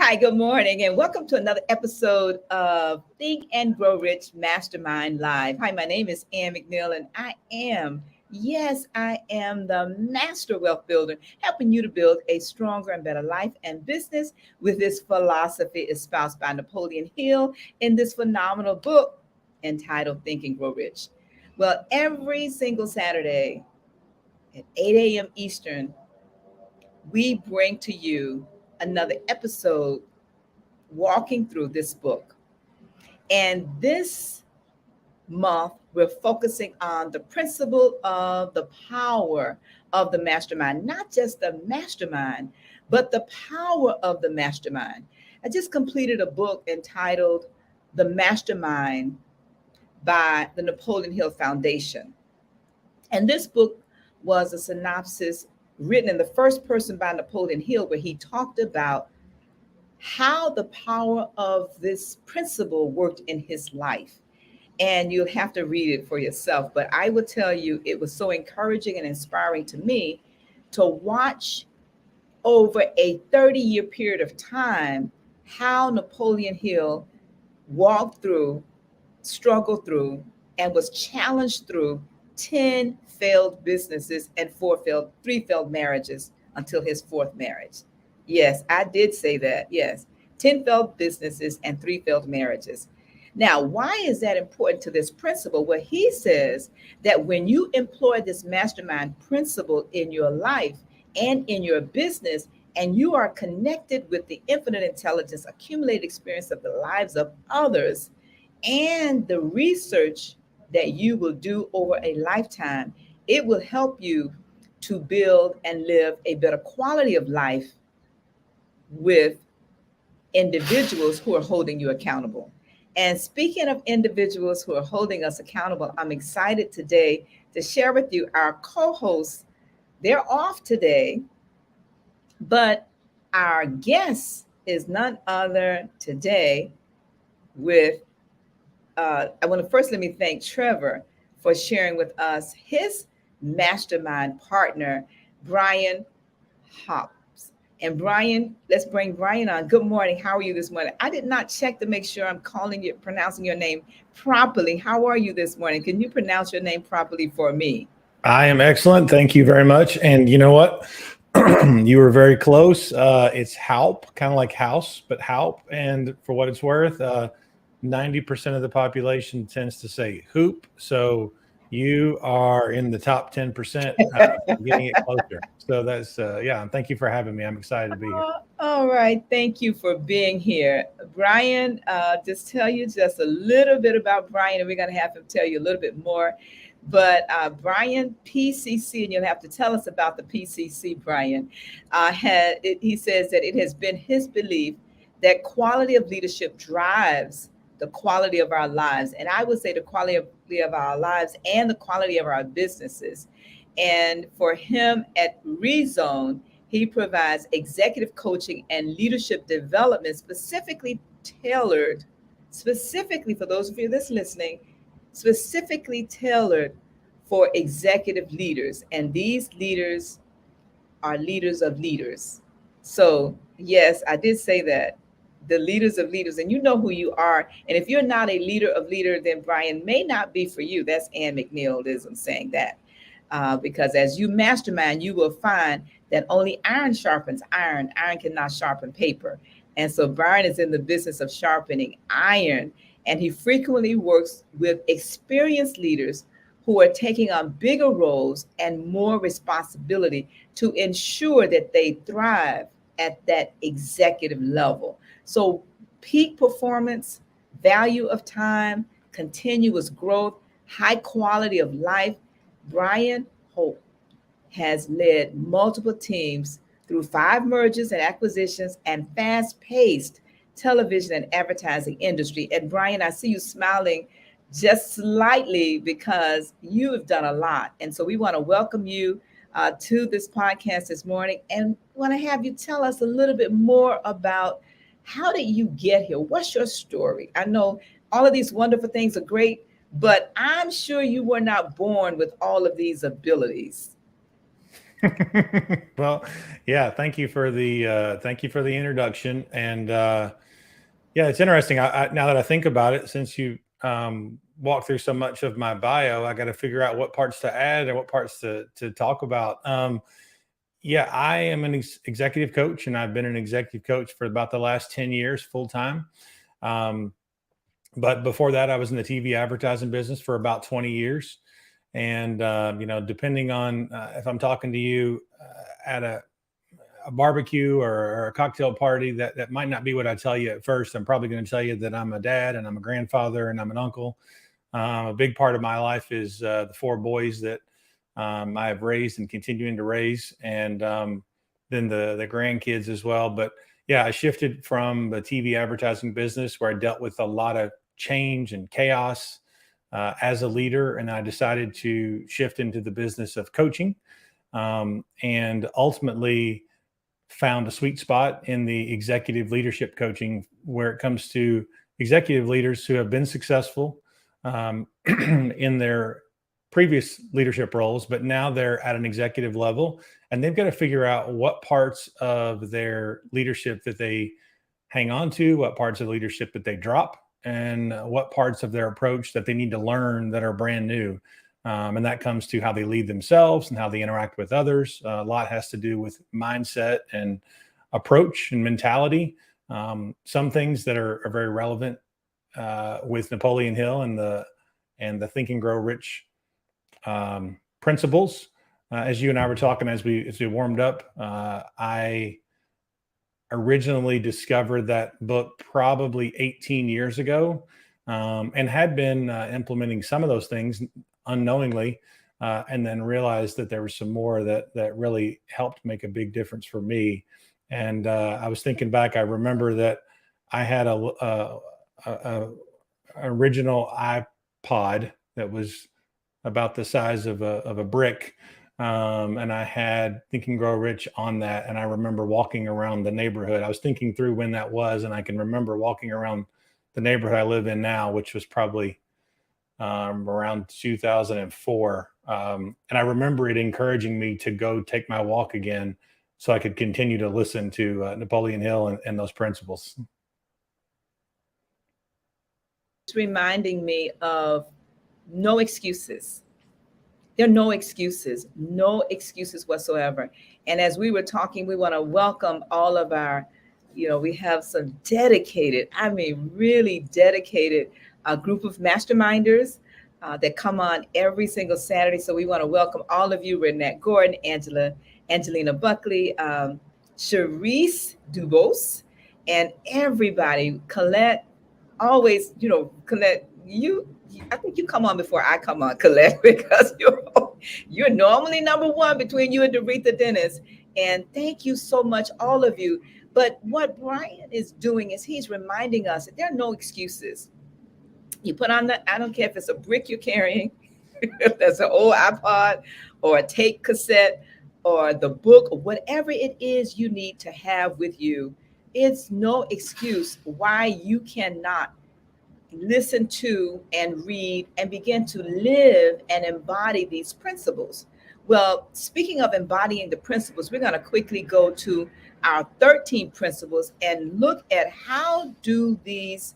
Hi, good morning, and welcome to another episode of Think and Grow Rich MasterMind Live. Hi, my name is Ann McNeil, and I am the Master Wealth Builder, helping you to build a stronger and better life and business with this philosophy espoused by Napoleon Hill in this phenomenal book entitled Think and Grow Rich. Well, every single Saturday at 8 a.m. Eastern, we bring to you another episode walking through this book. And this month, we're focusing on the principle of the power of the mastermind, not just the mastermind, but the power of the mastermind. I just completed a book entitled The Mastermind by the Napoleon Hill Foundation. And this book was a synopsis written in the first person by Napoleon Hill, where he talked about how the power of this principle worked in his life. And you'll have to read it for yourself. But I will tell you, it was so encouraging and inspiring to me to watch over a 30-year period of time how Napoleon Hill walked through, struggled through, and was challenged through 10 failed businesses and three failed marriages until his fourth marriage. Yes, I did say that. Yes, 10 failed businesses and three failed marriages. Now, why is that important to this principle? Well, he says that when you employ this mastermind principle in your life and in your business, and you are connected with the infinite intelligence, accumulated experience of the lives of others, and the research that you will do over a lifetime, it will help you to build and live a better quality of life with individuals who are holding you accountable. And speaking of individuals who are holding us accountable, I'm excited today to share with you our co-hosts. They're off today, but our guest is none other today with, I want to first let me thank Trevor for sharing with us his mastermind partner, Brian Houpe. And Brian, let's bring Brian on. Good morning. How are you this morning? I did not check to make sure I'm pronouncing your name properly. How are you this morning? Can you pronounce your name properly for me? I am excellent. Thank you very much. And you know what? You were very close. It's Houpe, kind of like house, but Houpe. And for what it's worth, 90% of the population tends to say hoop. So you are in the top 10%, getting it closer. So that's, yeah, and thank you for having me. I'm excited to be here. All right. Thank you for being here. Brian, just tell you just a little bit about Brian, and we're going to have him tell you a little bit more. But Brian, PCC, and you'll have to tell us about the PCC, Brian, he says that it has been his belief that quality of leadership drives the quality of our lives. And I would say the quality of our lives and the quality of our businesses. And for him at ReZone, he provides executive coaching and leadership development specifically for those of you that's listening, specifically tailored for executive leaders. And these leaders are leaders of leaders. So yes, I did say that. The leaders of leaders, and you know who you are. And if you're not a leader of leader, then Brian may not be for you. That's Ann McNeil isn't saying that. Because as you mastermind, you will find that only iron sharpens iron. Iron cannot sharpen paper. And so Brian is in the business of sharpening iron, and he frequently works with experienced leaders who are taking on bigger roles and more responsibility to ensure that they thrive at that executive level. So peak performance, value of time, continuous growth, high quality of life. Brian Houpe has led multiple teams through 5 mergers and acquisitions and fast-paced television and advertising industry. And Brian, I see you smiling just slightly because you have done a lot. And so we want to welcome you to this podcast this morning, and want to have you tell us a little bit more about how did you get here? What's your story? I know all of these wonderful things are great, but I'm sure you were not born with all of these abilities. Well, yeah, thank you for the introduction. And yeah, it's interesting. Now that I think about it, since you walked through so much of my bio, I got to figure out what parts to add and what parts to talk about. Yeah, I am an executive coach, and I've been an executive coach for about the last 10 years full time. Um, but before that, I was in the TV advertising business for about 20 years. And, depending on if I'm talking to you at a barbecue or a cocktail party, that might not be what I tell you at first. I'm probably going to tell you that I'm a dad and I'm a grandfather and I'm an uncle. A big part of my life is the four boys that I have raised and continuing to raise, and then the grandkids as well. But yeah, I shifted from the TV advertising business where I dealt with a lot of change and chaos as a leader, and I decided to shift into the business of coaching, and ultimately found a sweet spot in the executive leadership coaching where it comes to executive leaders who have been successful in their previous leadership roles, but now they're at an executive level and they've got to figure out what parts of their leadership that they hang on to, what parts of leadership that they drop, and what parts of their approach that they need to learn that are brand new. And that comes to how they lead themselves and how they interact with others. A lot has to do with mindset and approach and mentality. Some things that are very relevant with Napoleon Hill and the Think and Grow Rich principles. As you and I were talking as we warmed up, I originally discovered that book probably 18 years ago, and had been implementing some of those things unknowingly, and then realized that there was some more that really helped make a big difference for me. And I was thinking back, I remember that I had a original iPod that was about the size of a brick. And I had Think and Grow Rich on that. And I remember walking around the neighborhood. I was thinking through when that was, and I can remember walking around the neighborhood I live in now, which was probably around 2004. And I remember it encouraging me to go take my walk again so I could continue to listen to Napoleon Hill and those principles. It's reminding me of no excuses. There are no excuses whatsoever. And as we were talking, we want to welcome all of our, we have some dedicated, I mean, really dedicated group of masterminders that come on every single Saturday. So we want to welcome all of you, Renette Gordon, Angelina Buckley, Cherise Dubose, and everybody. Colette, always, Colette, I think you come on before I come on, Colette, because you're normally number one between you and Doretha Dennis. And thank you so much, all of you. But what Brian is doing is he's reminding us that there are no excuses. You put on I don't care if it's a brick you're carrying, if that's an old iPod or a tape cassette or the book or whatever it is you need to have with you. It's no excuse why you cannot listen to and read and begin to live and embody these principles. Well, speaking of embodying the principles, we're going to quickly go to our 13 principles and look at how do these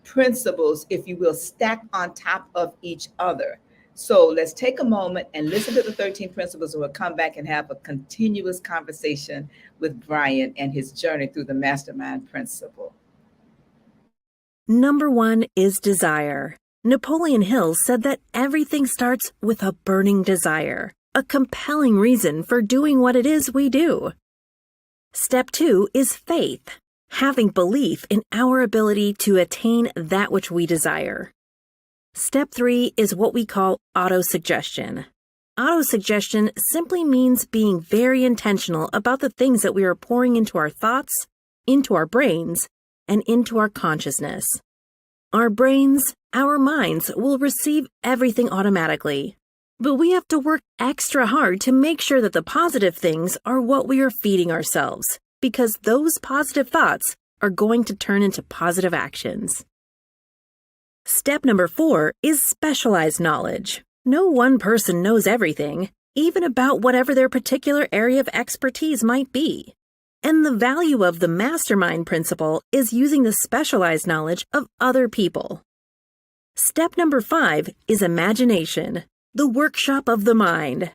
principles, if you will, stack on top of each other. So let's take a moment and listen to the 13 principles, and we'll come back and have a continuous conversation with Brian and his journey through the MasterMind principle. Number 1 is desire. Napoleon Hill said that everything starts with a burning desire, a compelling reason for doing what it is we do. Step 2 is faith, having belief in our ability to attain that which we desire. Step 3 is what we call autosuggestion. Autosuggestion simply means being very intentional about the things that we are pouring into our thoughts, into our brains, and into our consciousness. Our brains, our minds will receive everything automatically, but we have to work extra hard to make sure that the positive things are what we are feeding ourselves, because those positive thoughts are going to turn into positive actions. Step number 4 is specialized knowledge. No one person knows everything. even about whatever their particular area of expertise might be. And the value of the MasterMind principle is using the specialized knowledge of other people. Step number 5 is imagination, the workshop of the mind.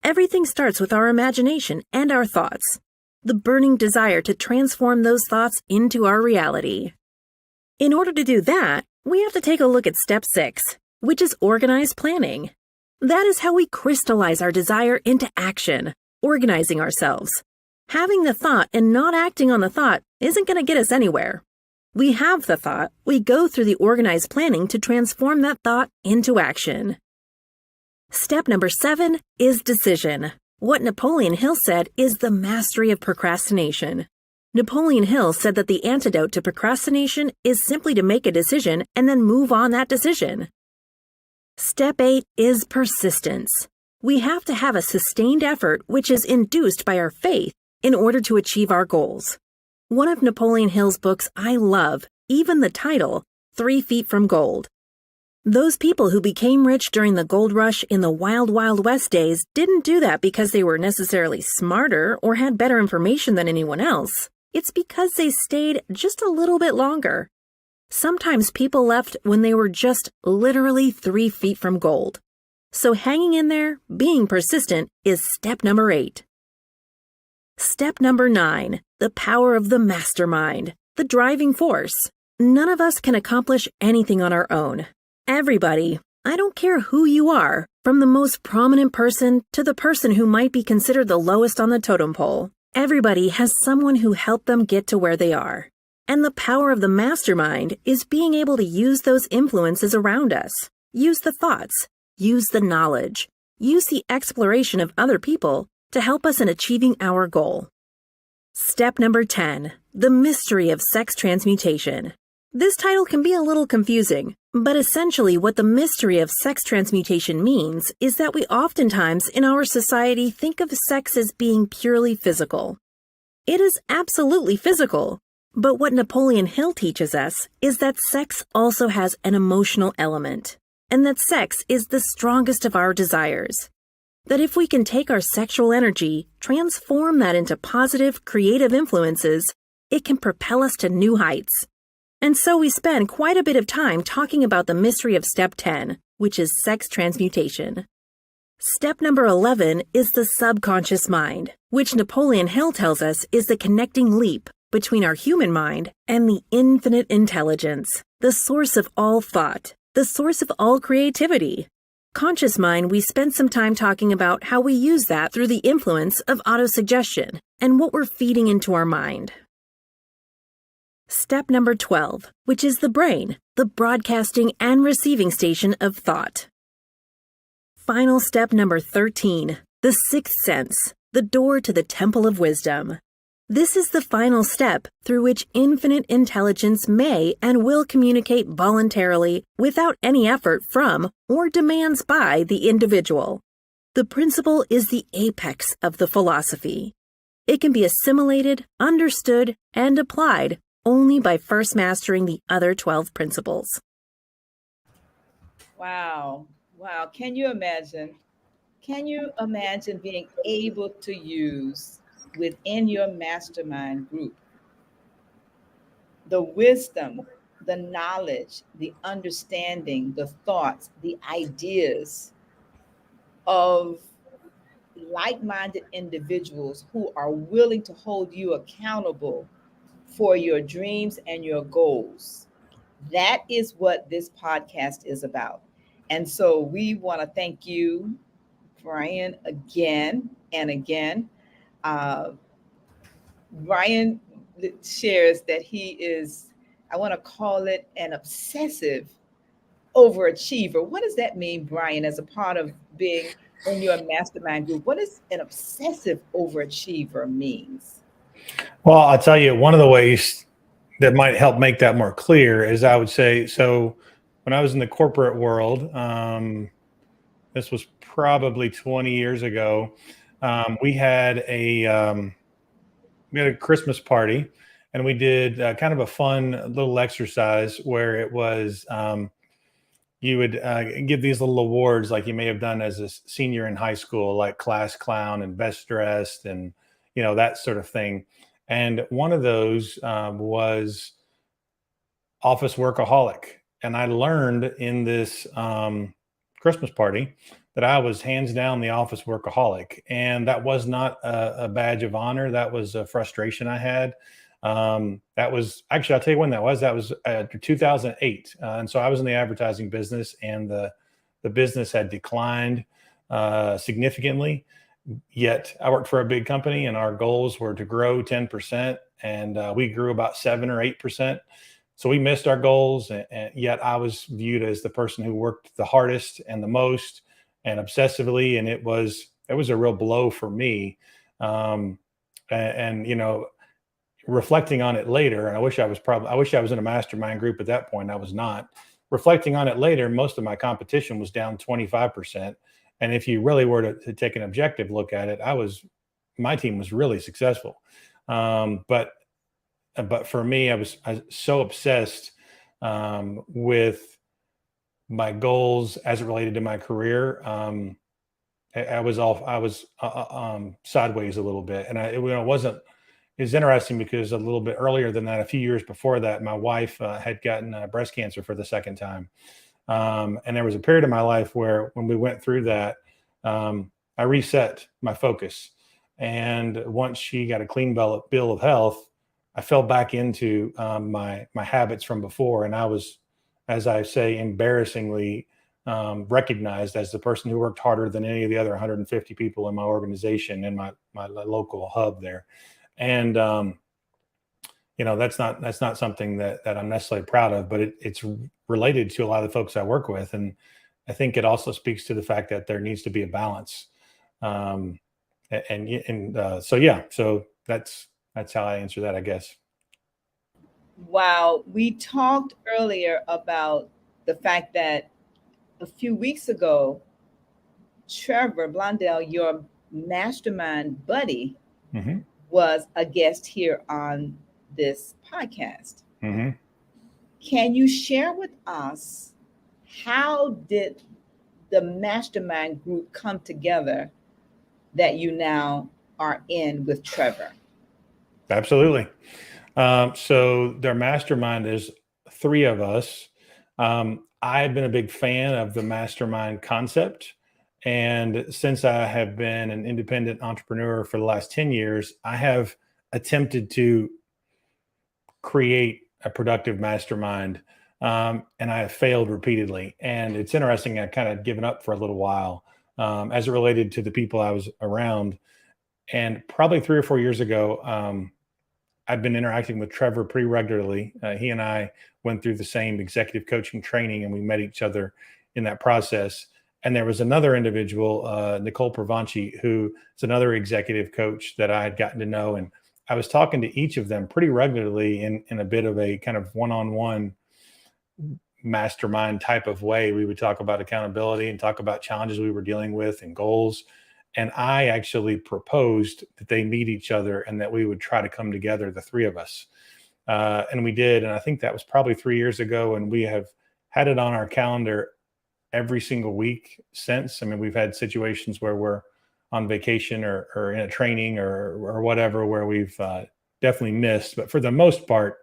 Everything starts with our imagination and our thoughts, the burning desire to transform those thoughts into our reality. In order to do that, we have to take a look at step 6, which is organized planning. That is how we crystallize our desire into action, organizing ourselves. Having the thought and not acting on the thought isn't going to get us anywhere. We have the thought, we go through the organized planning to transform that thought into action. Step number 7 is decision. What Napoleon Hill said is the mastery of procrastination. Napoleon Hill said that the antidote to procrastination is simply to make a decision and then move on that decision. Step 8 is persistence. We have to have a sustained effort which is induced by our faith in order to achieve our goals. One of Napoleon Hill's books I love, even the title, 3 Feet from Gold. Those people who became rich during the gold rush in the wild, wild west days didn't do that because they were necessarily smarter or had better information than anyone else. It's because they stayed just a little bit longer. Sometimes people left when they were just literally 3 feet from gold. So hanging in there, being persistent, is step number 8. Step number 9, the power of the mastermind, the driving force. None of us can accomplish anything on our own. Everybody, I don't care who you are, from the most prominent person to the person who might be considered the lowest on the totem pole, everybody has someone who helped them get to where they are. And the power of the mastermind is being able to use those influences around us, use the thoughts, use the knowledge, use the exploration of other people to help us in achieving our goal. Step number 10, the mystery of sex transmutation. This title can be a little confusing, but essentially what the mystery of sex transmutation means is that we oftentimes in our society think of sex as being purely physical. It is absolutely physical, but what Napoleon Hill teaches us is that sex also has an emotional element, and that sex is the strongest of our desires. That if we can take our sexual energy, transform that into positive, creative influences, it can propel us to new heights. And so we spend quite a bit of time talking about the mystery of step 10, which is sex transmutation. Step number 11 is the subconscious mind, which Napoleon Hill tells us is the connecting leap between our human mind and the infinite intelligence, the source of all thought, the source of all creativity. Conscious mind, we spent some time talking about how we use that through the influence of autosuggestion and what we're feeding into our mind. Step number 12, which is the brain, the broadcasting and receiving station of thought. Final step number 13, the sixth sense, the door to the temple of wisdom. This is the final step through which infinite intelligence may and will communicate voluntarily without any effort from or demands by the individual. The principle is the apex of the philosophy. It can be assimilated, understood, and applied only by first mastering the other 12 principles. Wow. Wow. Can you imagine? Can you imagine being able to use within your mastermind group the wisdom, the knowledge, the understanding, the thoughts, the ideas of like-minded individuals who are willing to hold you accountable for your dreams and your goals? That is what this podcast is about. And so we want to thank you, Brian, again and again. Brian shares that he is, I want to call it an obsessive overachiever. What does that mean, Brian, as a part of being in your mastermind group? What does an obsessive overachiever means? Well, I'll tell you, one of the ways that might help make that more clear is I would say, so when I was in the corporate world, this was probably 20 years ago, we had a Christmas party, and we did kind of a fun little exercise where it was you would give these little awards like you may have done as a senior in high school, like class clown and best dressed and, that sort of thing. And one of those was office workaholic. And I learned in this Christmas party that I was hands down the office workaholic. And that was not a badge of honor. That was a frustration I had. That was actually, I'll tell you when that was. That was 2008. And so I was in the advertising business, and the business had declined significantly. Yet I worked for a big company, and our goals were to grow 10%. And we grew about 7 or 8%. So we missed our goals, and yet I was viewed as the person who worked the hardest and the most and obsessively. And it was a real blow for me. And reflecting on it later, and I wish I was in a mastermind group at that point. I was not. Reflecting on it later, most of my competition was down 25%. And if you really were to take an objective look at it, my team was really successful. But for me, I was so obsessed with my goals as it related to my career. I was sideways a little bit, and it wasn't. It's interesting because a little bit earlier than that, a few years before that, my wife had gotten breast cancer for the second time. And there was a period of my life where when we went through that, I reset my focus. And once she got a clean bill of health, I fell back into my habits from before. And I was, as I say, embarrassingly recognized as the person who worked harder than any of the other 150 people in my organization in my local hub there. And that's not something that I'm necessarily proud of, but it's related to a lot of the folks I work with, and I think it also speaks to the fact that there needs to be a balance. So that's how I answer that, I guess. Wow, we talked earlier about the fact that a few weeks ago, Trevor Blondell, your mastermind buddy, Mm-hmm. was a guest here on this podcast. Mm-hmm. Can you share with us, how did the mastermind group come together that you now are in with Trevor? Absolutely. So their mastermind is 3 of us. I've been a big fan of the mastermind concept. And since I have been an independent entrepreneur for the last 10 years, I have attempted to create a productive mastermind. And I have failed repeatedly. And it's interesting, I kind of given up for a little while as it related to the people I was around. And probably 3 or 4 years ago, I've been interacting with Trevor pretty regularly. He and I went through the same executive coaching training, and we met each other in that process. And there was another individual, Nicole Pravanchi, who is another executive coach that I had gotten to know. And I was talking to each of them pretty regularly in a bit of a kind of one-on-one mastermind type of way. We would talk about accountability and talk about challenges we were dealing with and goals. And I actually proposed that they meet each other and that we would try to come together, the 3 of us. And we did. And I think that was probably 3 years ago. And we have had it on our calendar every single week since. I mean, we've had situations where we're on vacation or in a training or whatever, where we've definitely missed. But for the most part,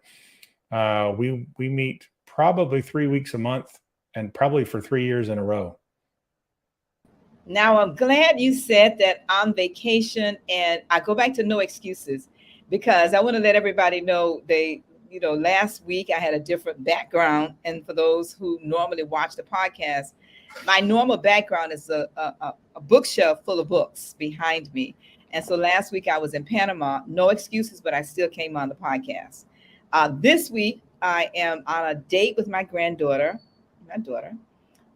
we meet probably 3 weeks a month, and probably for 3 years in a row. Now, I'm glad you said that on vacation, and I go back to no excuses, because I want to let everybody know last week I had a different background. And for those who normally watch the podcast, my normal background is a bookshelf full of books behind me. And so last week I was in Panama, no excuses, but I still came on the podcast. This week I am on a date with my daughter.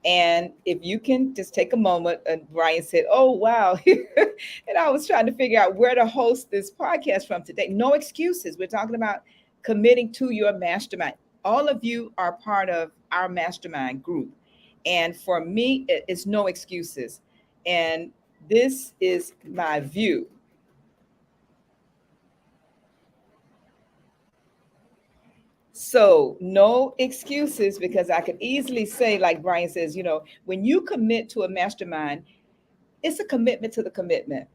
And if you can just take a moment, and Brian said, "Oh, wow." And I was trying to figure out where to host this podcast from today. No excuses. We're talking about committing to your mastermind. All of you are part of our mastermind group. And for me, it's no excuses. And this is my view. So no excuses, because I could easily say, like Brian says, when you commit to a mastermind, it's a commitment to the commitment.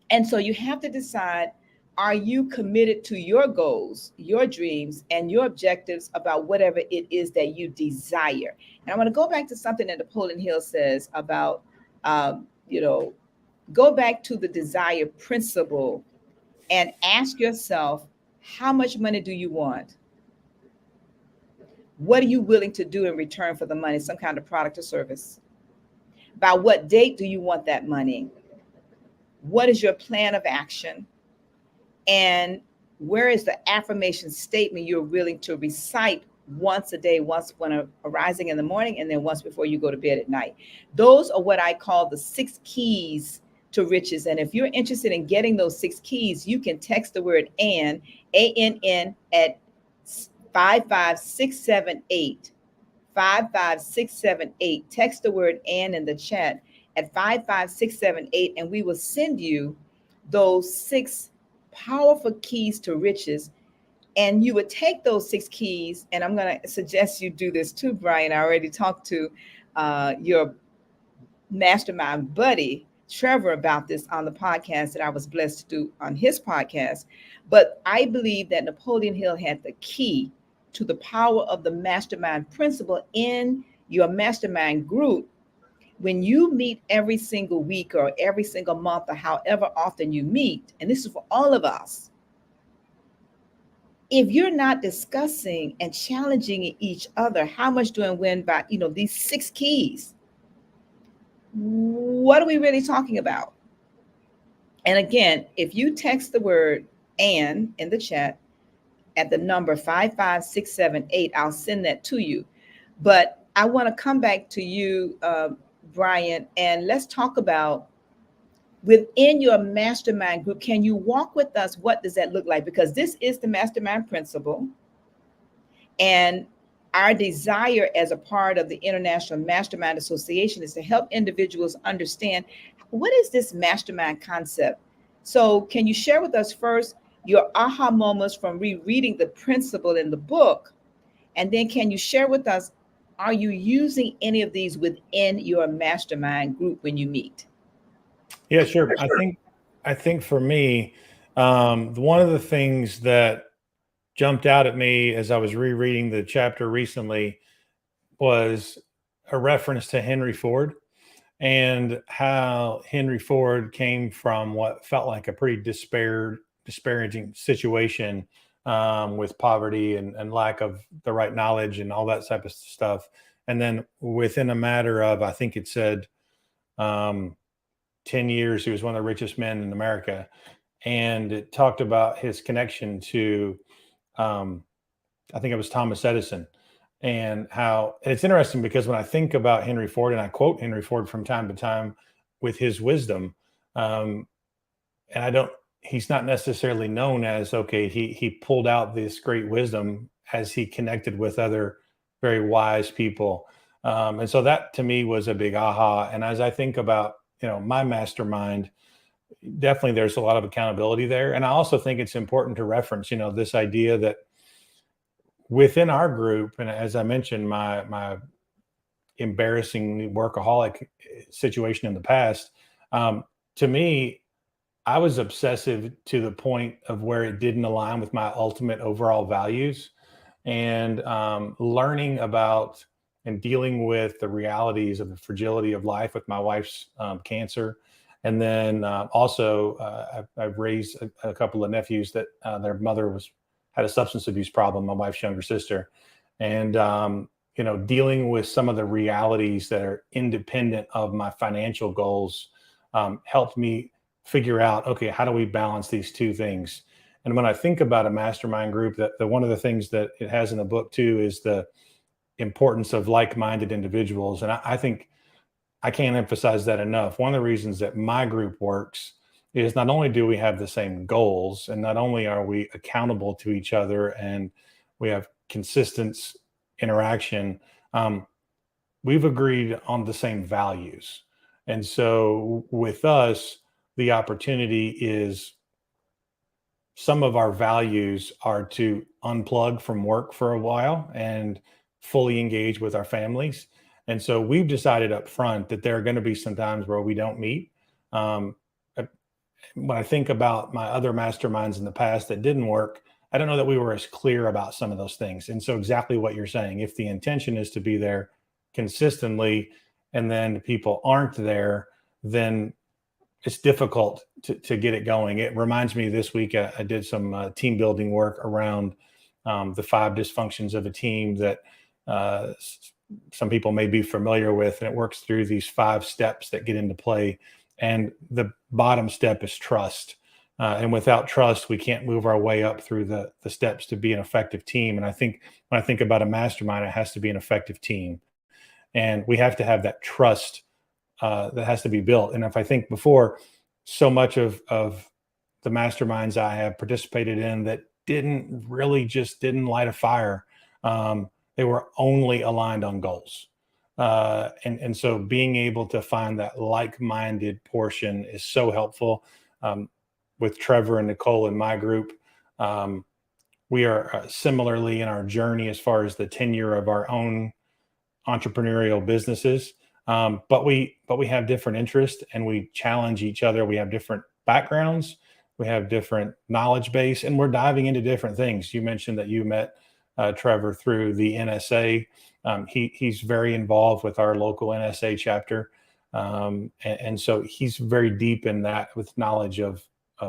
And so you have to decide, are you committed to your goals, your dreams, and your objectives about whatever it is that you desire? And I want to go back to something that Napoleon Hill says about, um, you know, go back to the desire principle and ask yourself, how much money do you want? What are you willing to do in return for the money? Some kind of product or service. By what date do you want that money? What is your plan of action? And where is the affirmation statement you're willing to recite once a day, once when arising in the morning, and then once before you go to bed at night? Those are what I call the 6 keys to riches. And if you're interested in getting those 6 keys, you can text the word ANN, ANN, at 55678. 55678. Text the word "and" in the chat at 55678, and we will send you those 6 powerful keys to riches. And you would take those 6 keys, and I'm going to suggest you do this too, Brian. I already talked to your mastermind buddy Trevor about this on the podcast that I was blessed to do on his podcast. But I believe that Napoleon Hill had the key to the power of the mastermind principle in your mastermind group. When you meet every single week or every single month or however often you meet, and this is for all of us, if you're not discussing and challenging each other, how much do I win by, these 6 keys? What are we really talking about? And again, if you text the word "and" in the chat at the number 55678, I'll send that to you. But I want to come back to you, Brian, and let's talk about within your mastermind group. Can you walk with us? What does that look like? Because this is the mastermind principle. And our desire as a part of the International Mastermind Association is to help individuals understand, what is this mastermind concept? So can you share with us first your aha moments from rereading the principle in the book? And then can you share with us, are you using any of these within your mastermind group when you meet? Yeah, sure. I think for me, one of the things that jumped out at me as I was rereading the chapter recently was a reference to Henry Ford, and how Henry Ford came from what felt like a pretty disparaging situation, with poverty and lack of the right knowledge and all that type of stuff. And then within a matter of, I think it said, 10 years, he was one of the richest men in America. And it talked about his connection to, I think it was Thomas Edison, and how, and it's interesting because when I think about Henry Ford, and I quote Henry Ford from time to time with his wisdom, and he's not necessarily known as, okay, he pulled out this great wisdom as he connected with other very wise people. And so that to me was a big aha. And as I think about, my mastermind, definitely there's a lot of accountability there. And I also think it's important to reference, this idea that within our group, and as I mentioned, my embarrassing workaholic situation in the past, to me, I was obsessive to the point of where it didn't align with my ultimate overall values. And learning about and dealing with the realities of the fragility of life with my wife's cancer. And then also I've raised a couple of nephews that their mother had a substance abuse problem, my wife's younger sister. And, dealing with some of the realities that are independent of my financial goals helped me figure out, okay, how do we balance these two things? And when I think about a mastermind group, that one of the things that it has in the book too is the importance of like-minded individuals. And I think I can't emphasize that enough. One of the reasons that my group works is not only do we have the same goals, and not only are we accountable to each other and we have consistent interaction, we've agreed on the same values. And so with us, the opportunity is some of our values are to unplug from work for a while and fully engage with our families. And so we've decided up front that there are going to be some times where we don't meet. Um, uh, when I think about my other masterminds in the past that didn't work, I don't know that we were as clear about some of those things. And so exactly what you're saying, if the intention is to be there consistently and then people aren't there, then it's difficult to get it going. It reminds me this week, I did some team building work around the 5 dysfunctions of a team that some people may be familiar with. And it works through these 5 steps that get into play. And the bottom step is trust. And without trust, we can't move our way up through the steps to be an effective team. And I think when I think about a mastermind, it has to be an effective team. And we have to have that trust that has to be built. And if I think before, so much of the masterminds I have participated in that didn't light a fire. They were only aligned on goals. And so being able to find that like-minded portion is so helpful. With Trevor and Nicole in my group, we are similarly in our journey as far as the tenure of our own entrepreneurial businesses. But we have different interests and we challenge each other. We have different backgrounds. We have different knowledge base, and we're diving into different things. You mentioned that you met Trevor through the NSA. He's very involved with our local NSA chapter. And so he's very deep in that with knowledge of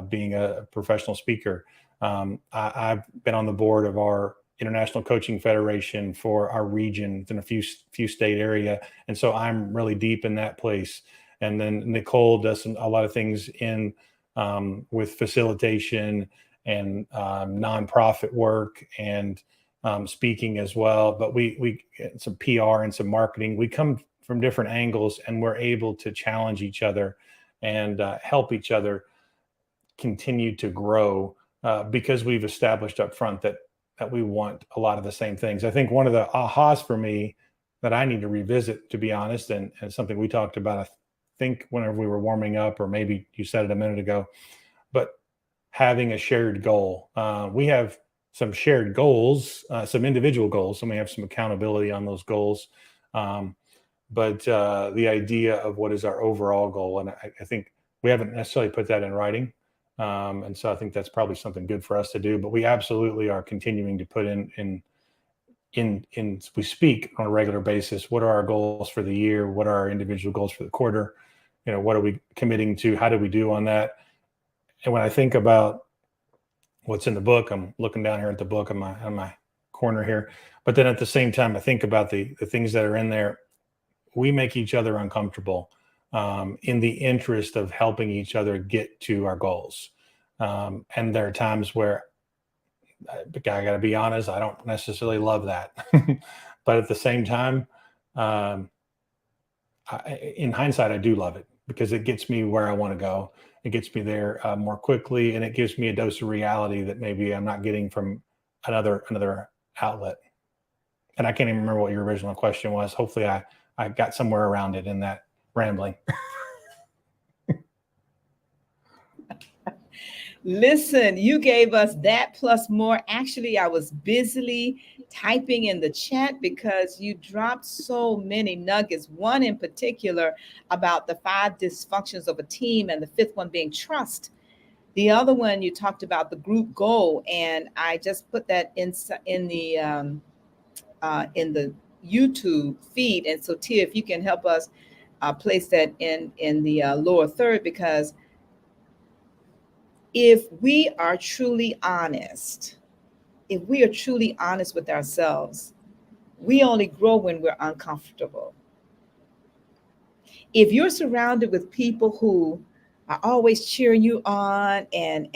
being a professional speaker. I've been on the board of our International Coaching Federation for our region in a few state area. And so I'm really deep in that place. And then Nicole does a lot of things in with facilitation and nonprofit work and speaking as well. But we some PR and some marketing. We come from different angles and we're able to challenge each other and help each other continue to grow because we've established up front that we want a lot of the same things. I think one of the ahas for me that I need to revisit, to be honest, and something we talked about, I think whenever we were warming up, or maybe you said it a minute ago, but having a shared goal. We have some shared goals, some individual goals, and we have some accountability on those goals. But the idea of what is our overall goal, and I think we haven't necessarily put that in writing. And so I think that's probably something good for us to do, but we absolutely are continuing to put in we speak on a regular basis. What are our goals for the year? What are our individual goals for the quarter? What are we committing to? How do we do on that? And when I think about what's in the book, I'm looking down here at the book on my corner here, but then at the same time, I think about the things that are in there. We make each other uncomfortable in the interest of helping each other get to our goals. And there are times where I got to be honest, I don't necessarily love that. But at the same time, in hindsight, I do love it because it gets me where I want to go. It gets me there more quickly, and it gives me a dose of reality that maybe I'm not getting from another outlet. And I can't even remember what your original question was. Hopefully I got somewhere around it in that rambling. Listen, you gave us that plus more. Actually, I was busily typing in the chat because you dropped so many nuggets. One in particular about the 5 dysfunctions of a team, and the 5th one being trust. The other one, you talked about the group goal, and I just put that in the YouTube feed. And so, Tia, if you can help us place that in the lower third, because if we are truly honest with ourselves, we only grow when we're uncomfortable. If you're surrounded with people who are always cheering you on and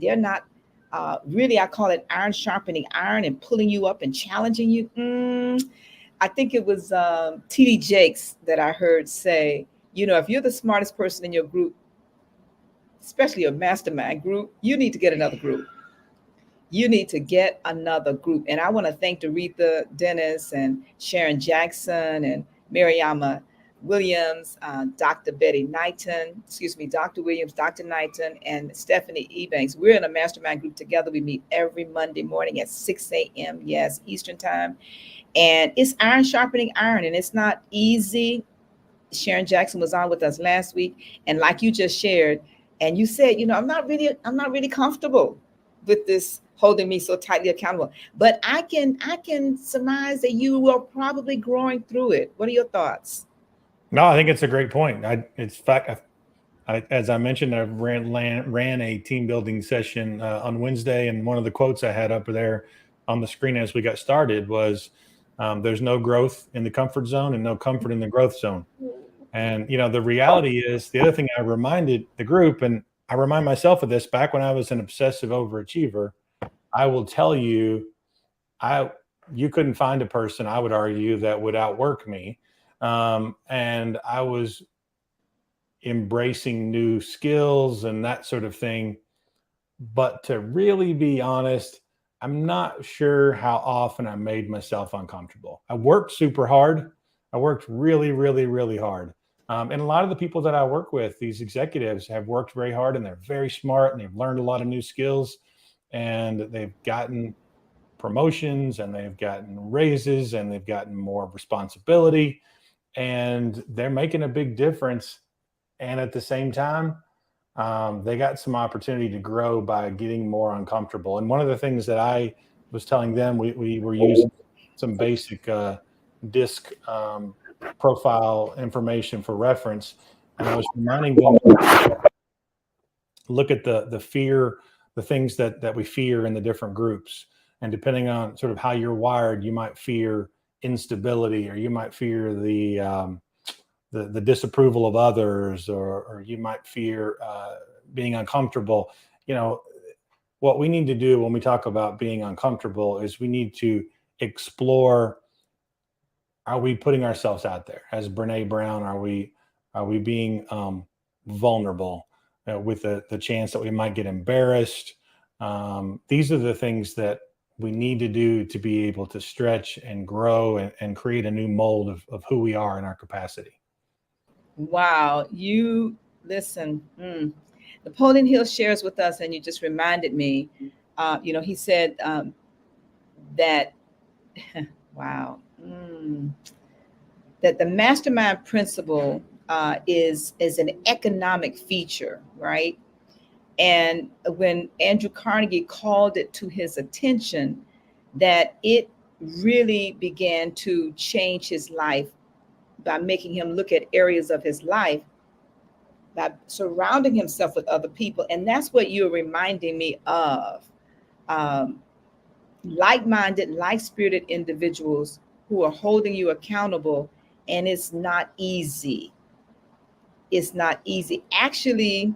they're not really, I call it iron sharpening iron and pulling you up and challenging you. I think it was T.D. Jakes that I heard say, if you're the smartest person in your group, especially a mastermind group, you need to get another group. You need to get another group. And I want to thank Doretha Dennis and Sharon Jackson and Mariama Williams, Dr. Betty Knighton, Dr. Williams, Dr. Knighton, and Stephanie Ebanks. We're in a mastermind group together. We meet every Monday morning at 6 a.m. Yes, Eastern time. And it's iron sharpening iron, and it's not easy. Sharon Jackson was on with us last week, and like you just shared, and you said, I'm not really comfortable with this holding me so tightly accountable. But I can surmise that you are probably growing through it. What are your thoughts? No, I think it's a great point. As I mentioned, I ran a team building session on Wednesday, and one of the quotes I had up there on the screen as we got started was, "There's no growth in the comfort zone and no comfort in the growth zone." And the reality is, the other thing I reminded the group, and I remind myself of this, back when I was an obsessive overachiever, I will tell you, you couldn't find a person, I would argue, that would outwork me. And I was embracing new skills and that sort of thing. But to really be honest, I'm not sure how often I made myself uncomfortable. I worked super hard. I worked really, really, really hard. And a lot of the people that I work with, these executives, have worked very hard, and they're very smart, and they've learned a lot of new skills, and they've gotten promotions, and they've gotten raises, and they've gotten more responsibility, and they're making a big difference. And at the same time, they got some opportunity to grow by getting more uncomfortable. And one of the things that I was telling them, we were using some basic DISC profile information for reference. And I was reminding them, look at the fear, the things that we fear in the different groups. And depending on sort of how you're wired, you might fear instability, or you might fear the disapproval of others, or you might fear being uncomfortable. What we need to do when we talk about being uncomfortable is we need to explore, are we putting ourselves out there? As Brene Brown, are we being vulnerable with the chance that we might get embarrassed? These are the things that we need to do to be able to stretch and grow and create a new mold of who we are in our capacity. Wow. You listen, Napoleon Hill shares with us, and you just reminded me, he said that, wow, that the mastermind principle is an economic feature, right? And when Andrew Carnegie called it to his attention, that it really began to change his life by making him look at areas of his life, by surrounding himself with other people. And that's what you're reminding me of. Like-minded, like-spirited individuals who are holding you accountable. And it's not easy. It's not easy. Actually,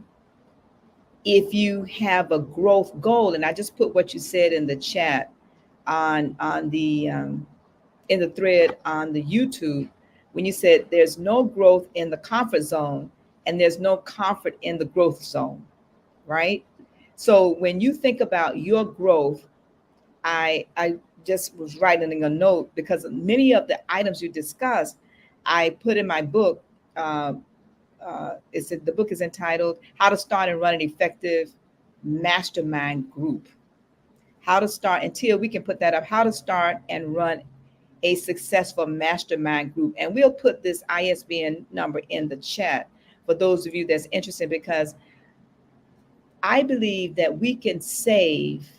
if you have a growth goal, and I just put what you said in the chat on the in the thread on the YouTube, when you said there's no growth in the comfort zone and there's no comfort in the growth zone, right? So when you think about your growth, I just was writing a note, because many of the items you discussed, I put in my book. The book is entitled How to Start and Run an Effective Mastermind Group. How to start, until we can put that up, how to start and run a successful mastermind group. And we'll put this ISBN number in the chat for those of you that's interested, because I believe that we can save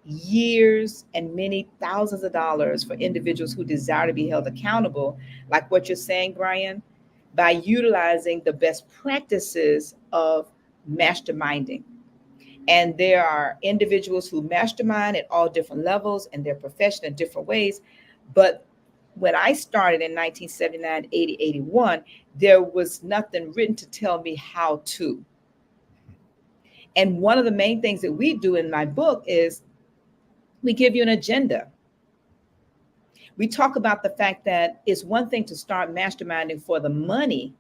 years and many thousands of dollars for individuals who desire to be held accountable, like what you're saying, Brian, by utilizing the best practices of masterminding. And there are individuals who mastermind at all different levels and their profession in different ways. But when I started in 1979, 80, 81, there was nothing written to tell me how to. And one of the main things that we do in my book is we give you an agenda. We talk about the fact that it's one thing to start masterminding for the money,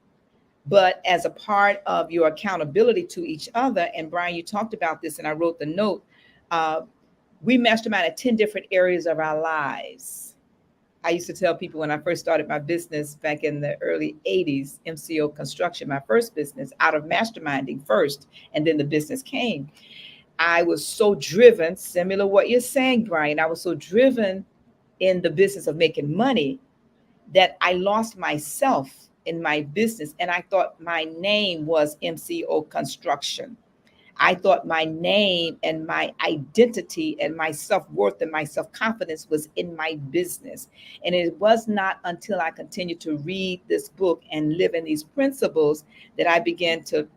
but as a part of your accountability to each other. And Brian, you talked about this, and I wrote the note. We mastermind at 10 different areas of our lives. I used to tell people when I first started my business back in the early 80s, MCO Construction, my first business, out of masterminding first, and then the business came. I was so driven, similar to what you're saying, Brian. I was so driven in the business of making money that I lost myself in my business. And I thought my name was MCO Construction. I thought my name and my identity and my self-worth and my self-confidence was in my business. And it was not until I continued to read this book and live in these principles that I began to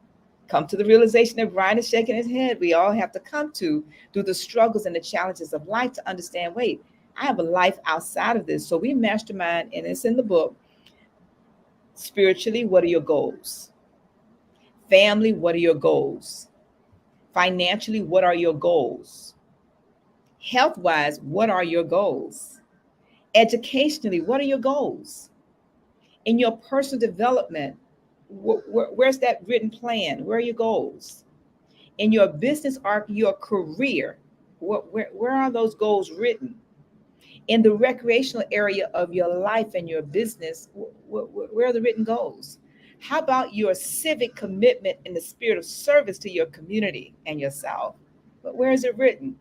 come to the realization that Brian is shaking his head. We all have to come to through the struggles and the challenges of life to understand, wait, I have a life outside of this. So we mastermind, and it's in the book. Spiritually, what are your goals? Family, what are your goals? Financially, what are your goals? Health-wise, what are your goals? Educationally, what are your goals? In your personal development, where's that written plan? Where are your goals? In your business arc, your career, where are those goals written? In the recreational area of your life and your business, where are the written goals? How about your civic commitment in the spirit of service to your community and yourself? But where is it written?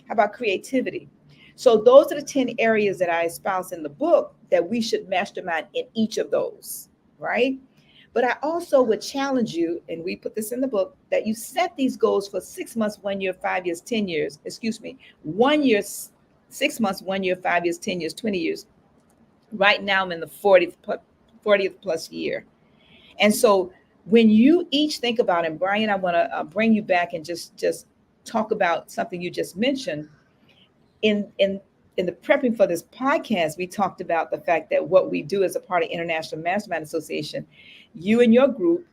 How about creativity? So those are the 10 areas that I espouse in the book that we should mastermind in each of those, right? But I also would challenge you, and we put this in the book, that you set these goals for 6 months, 1 year, 5 years, 10 years, 1 year, 6 months, 1 year, 5 years, 10 years, 20 years. Right now I'm in the 40th plus year. And so when you each think about, and Brian, I want to bring you back and just talk about something you just mentioned. In the prepping for this podcast, we talked about the fact that what we do as a part of International Mastermind Association, you and your group,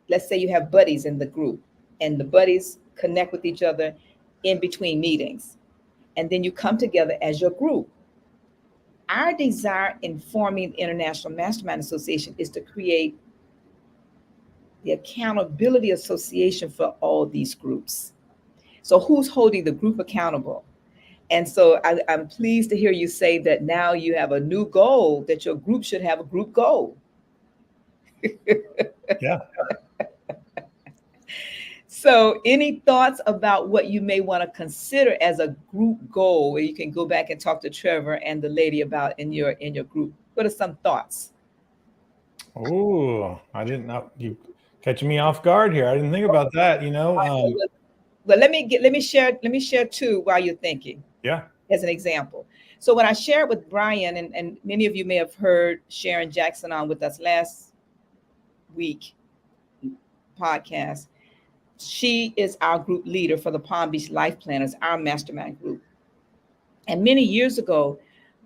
let's say you have buddies in the group, and the buddies connect with each other in between meetings. And then you come together as your group. Our desire in forming the International Mastermind Association is to create the accountability association for all these groups. So who's holding the group accountable? And so I'm pleased to hear you say that now you have a new goal, that your group should have a group goal. Yeah. So any thoughts about what you may want to consider as a group goal, where you can go back and talk to Trevor and the lady about in your group? What are some thoughts? Oh, I didn't know, you catching me off guard here. I didn't think about that, But let me share two while you're thinking. Yeah. As an example. So when I shared with Brian, and many of you may have heard Sharon Jackson on with us last week podcast. She is our group leader for the Palm Beach Life Planners, our mastermind group. And many years ago,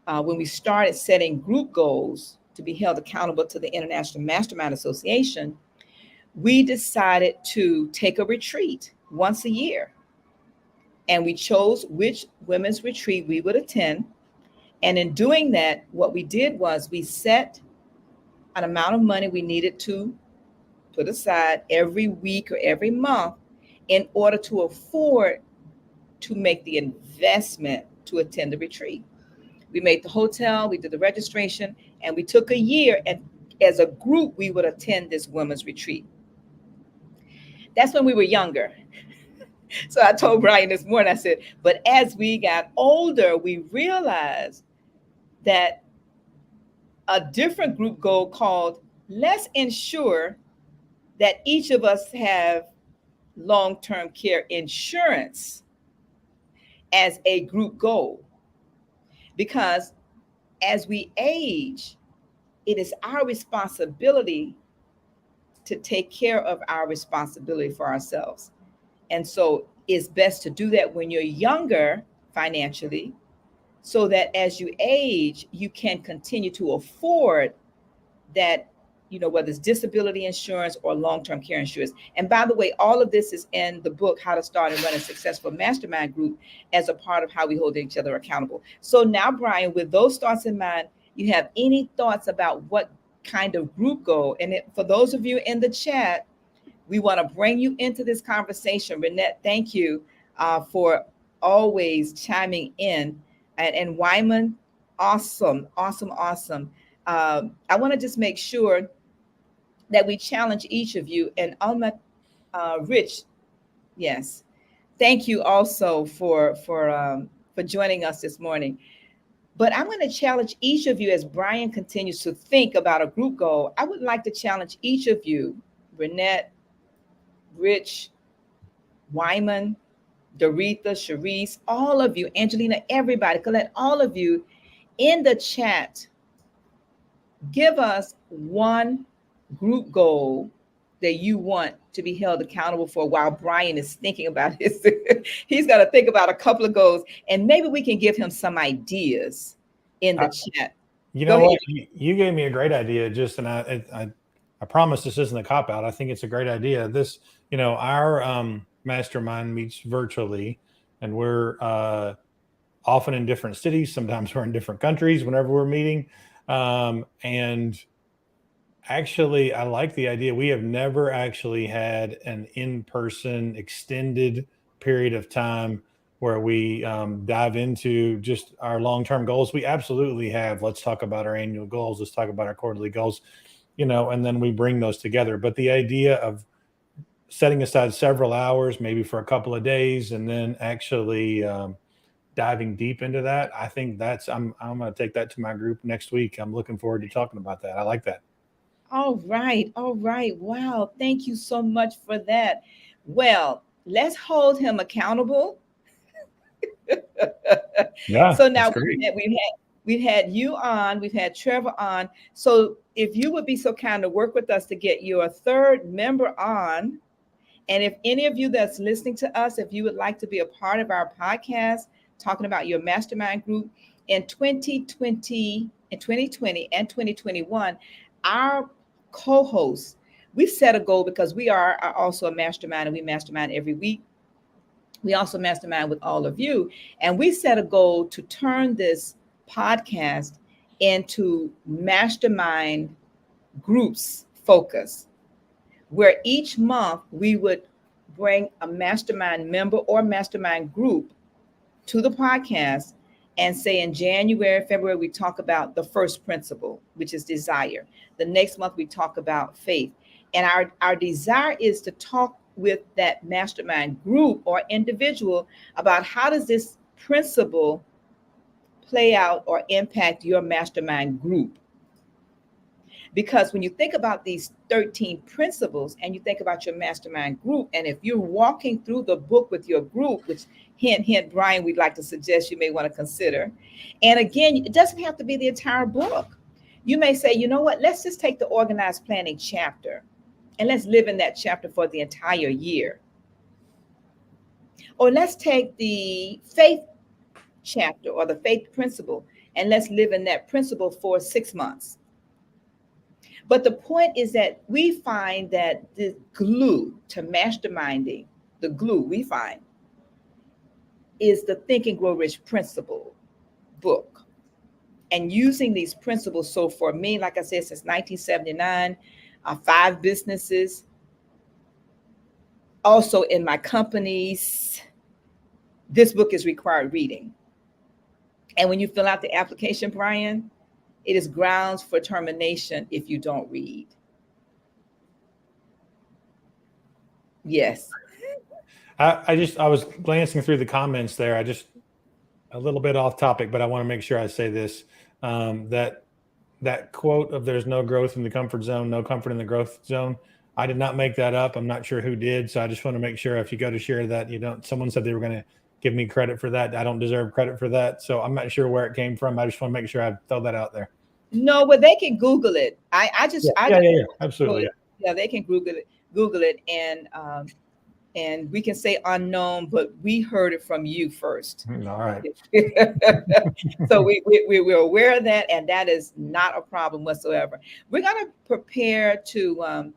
when we started setting group goals to be held accountable to the International Mastermind Association, we decided to take a retreat once a year. And we chose which women's retreat we would attend. And in doing that, what we did was we set an amount of money we needed to put aside every week or every month in order to afford to make the investment to attend the retreat. We made the hotel, we did the registration, and we took a year, and as a group, we would attend this women's retreat. That's when we were younger. So I told Brian this morning, I said, but as we got older, we realized that a different group goal called, let's ensure that each of us have long-term care insurance as a group goal. Because as we age, it is our responsibility to take care of our responsibility for ourselves. And so it's best to do that when you're younger financially, so that as you age, you can continue to afford that, whether it's disability insurance or long-term care insurance. And by the way, all of this is in the book, How to Start and Run a Successful Mastermind Group, as a part of how we hold each other accountable. So now, Brian, with those thoughts in mind, you have any thoughts about what kind of group goal? And for those of you in the chat, we want to bring you into this conversation. Renette, thank you for always chiming in. And Wyman, Awesome, awesome, awesome. I want to just make sure that we challenge each of you. And Alma, Rich, yes, thank you also for joining us this morning. But I'm going to challenge each of you as Brian continues to think about a group goal. I would like to challenge each of you, Renette, Rich, Wyman, Doretha, Sharice, all of you, Angelina, everybody, Colette, all of you in the chat, give us one group goal that you want to be held accountable for while Brian is thinking about his. He's got to think about a couple of goals, and maybe we can give him some ideas in the chat. You know what? You gave me a great idea, just, and I promise this isn't a cop out. I think it's a great idea. This, our mastermind meets virtually, and we're often in different cities. Sometimes we're in different countries whenever we're meeting. And actually, I like the idea. We have never actually had an in-person extended period of time where we dive into just our long-term goals. We absolutely have. Let's talk about our annual goals. Let's talk about our quarterly goals, and then we bring those together. But the idea of setting aside several hours, maybe for a couple of days, and then actually diving deep into that, I think I'm going to take that to my group next week. I'm looking forward to talking about that. I like that. All right. All right. Wow. Thank you so much for that. Well, let's hold him accountable. Yeah. So now we've had you on, we've had Trevor on. So if you would be so kind to work with us to get your third member on, and if any of you that's listening to us, if you would like to be a part of our podcast, talking about your mastermind group in 2020 and 2021, our co-hosts, we set a goal because we are also a mastermind, and we mastermind every week. We also mastermind with all of you. And we set a goal to turn this podcast into mastermind groups focus, where each month we would bring a mastermind member or mastermind group to the podcast and say in January, February, we talk about the first principle, which is desire. The next month we talk about faith. And our desire is to talk with that mastermind group or individual about how does this principle play out or impact your mastermind group. Because when you think about these 13 principles and you think about your mastermind group, and if you're walking through the book with your group, which hint, Brian, we'd like to suggest you may want to consider. And again, it doesn't have to be the entire book. You may say, you know what, let's just take the organized planning chapter and let's live in that chapter for the entire year. Or let's take the faith chapter or the faith principle and let's live in that principle for 6 months. But the point is that we find that the glue to masterminding, the glue we find is the Think and Grow Rich principle book. And using these principles, so for me, like I said, since 1979, 5 businesses. Also in my companies, this book is required reading. And when you fill out the application, Brian, it is grounds for termination if you don't read. Yes. I was glancing through the comments there. A little bit off topic, but I want to make sure I say this, that quote of there's no growth in the comfort zone, no comfort in the growth zone. I did not make that up. I'm not sure who did. So I just want to make sure if you go to share that, someone said they were going to give me credit for that. I don't deserve credit for that. So I'm not sure where it came from. I just want to make sure I throw that out there. No, but they can Google it. Yeah, absolutely. Yeah, they can Google it, and we can say unknown, but we heard it from you first. All right. So we're aware of that, and that is not a problem whatsoever. We're going to prepare to